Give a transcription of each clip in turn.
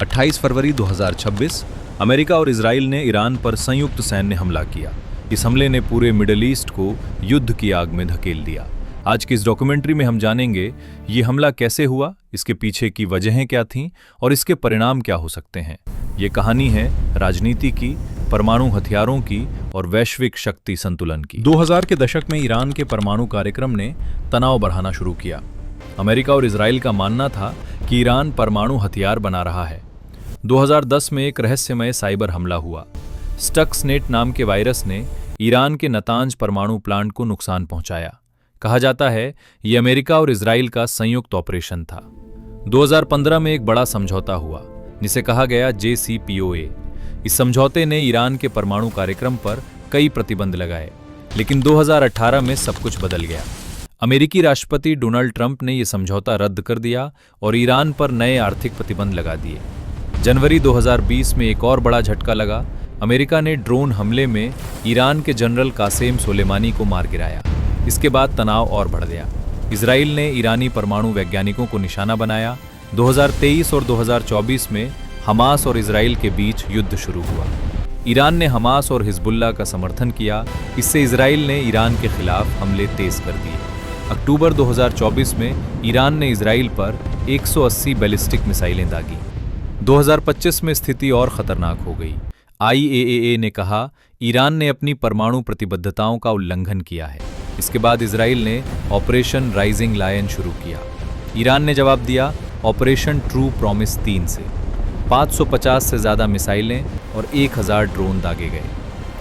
28 फरवरी 2026 America और Israel ने Iran पर संयुक्त सैन्य हमला किया। इस हमले ने पूरे मिडिल ईस्ट को युद्ध की आग में धकेल दिया। आज की इस डॉक्यूमेंट्री में हम जानेंगे ये हमला कैसे हुआ, इसके पीछे की वजहें क्या थीं और इसके परिणाम क्या हो सकते हैं। ये कहानी है राजनीति की, परमाणु हथियारों की और वैश्विक शक्ति संतुलन की। 2000 के दशक में ईरान के परमाणु कार्यक्रम ने तनाव बढ़ाना शुरू किया। अमेरिका और इजराइल का मानना था कि ईरान परमाणु हथियार बना रहा है। 2010 में एक रहस्यमय साइबर हमला हुआ। स्टक्सनेट नाम के वायरस ने ईरान के नतांज परमाणु प्लांट को नुकसान पहुंचाया। कहा जाता है ये अमेरिका और इजराइल का संयुक्त ऑपरेशन था। 2015 में एक बड़ा समझौता हुआ जिसे कहा गया JCPOA। इस समझौते ने ईरान के परमाणु कार्यक्रम पर कई प्रतिबंध लगाए, लेकिन 2018 में सब कुछ बदल गया। अमेरिकी राष्ट्रपति डोनाल्ड ट्रंप ने यह समझौता रद्द कर दिया और ईरान पर नए आर्थिक प्रतिबंध लगा दिए। जनवरी 2020 में एक और बड़ा झटका लगा। अमेरिका ने ड्रोन हमले में ईरान के जनरल कासेम सोलेमानी को मार गिराया। इसके बाद तनाव और बढ़ गया। इजराइल ने ईरानी परमाणु वैज्ञानिकों को निशाना बनाया। 2023 और 2024 में हमास और इजराइल के बीच युद्ध शुरू हुआ। ईरान ने हमास और हिजबुल्लाह का समर्थन किया। इससे इजराइल ने ईरान के खिलाफ हमले तेज कर दिए। अक्टूबर 2024 में ईरान ने इजराइल पर 180 बैलिस्टिक मिसाइलें दागी। 2025 में स्थिति और खतरनाक हो गई। IAEA ने कहा ईरान ने अपनी परमाणु प्रतिबद्धताओं का उल्लंघन किया है। इसके बाद इजराइल ने ऑपरेशन राइजिंग लायन शुरू किया। ईरान ने जवाब दिया ऑपरेशन ट्रू प्रॉमिस 3 से। 550 से ज़्यादा मिसाइलें और 1000 ड्रोन दागे गए।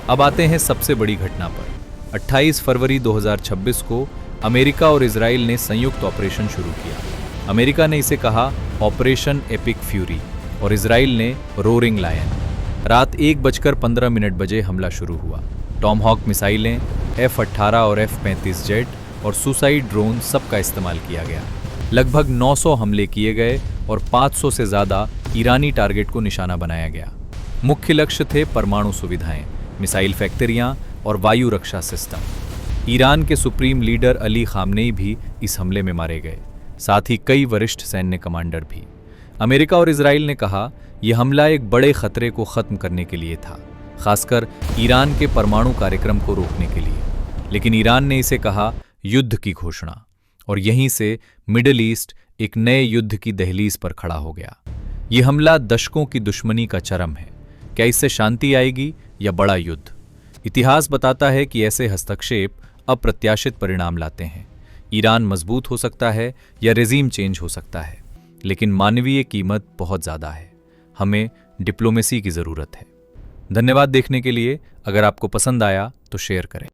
अब आते हैं सबसे बड़ी घटना पर। 28 फरवरी 2026 को अमेरिका और इजराइल ने संयुक्त ऑपरेशन शुरू किया। अमेरिका ने इसे कहा ऑपरेशन एपिक फ्यूरी और इजराइल ने रोरिंग लायन। रात 1:15 बजे हमला शुरू हुआ। टॉमहॉक मिसाइलें, F-18 और F-35 जेट और सुसाइड ड्रोन सबका इस्तेमाल किया गया। लगभग 900 हमले किए गए और 500 से ज़्यादा ईरानी टारगेट को निशाना बनाया गया। मुख्य लक्ष्य थे परमाणु सुविधाएं, मिसाइल फैक्ट्रियां और वायु रक्षा सिस्टम। ईरान के सुप्रीम लीडर अली खामनेई भी इस हमले में मारे गए, साथ ही कई वरिष्ठ सैन्य कमांडर भी। अमेरिका और इजराइल ने कहा यह हमला एक बड़े खतरे को खत्म करने के लिए था, खासकर ईरान के परमाणु कार्यक्रम को रोकने के लिए। लेकिन ईरान ने इसे कहा युद्ध की घोषणा और यहीं से मिडिल ईस्ट एक नए युद्ध की दहलीज पर खड़ा हो गया। यह हमला दशकों की दुश्मनी का चरम है। क्या इससे शांति आएगी या बड़ा युद्ध? इतिहास बताता है कि ऐसे हस्तक्षेप अप्रत्याशित परिणाम लाते हैं। ईरान मजबूत हो सकता है या रेजीम चेंज हो सकता है, लेकिन मानवीय कीमत बहुत ज़्यादा है। हमें डिप्लोमेसी की ज़रूरत है। धन्यवाद देखने के लिए। अगर आपको पसंद आया तो शेयर करें।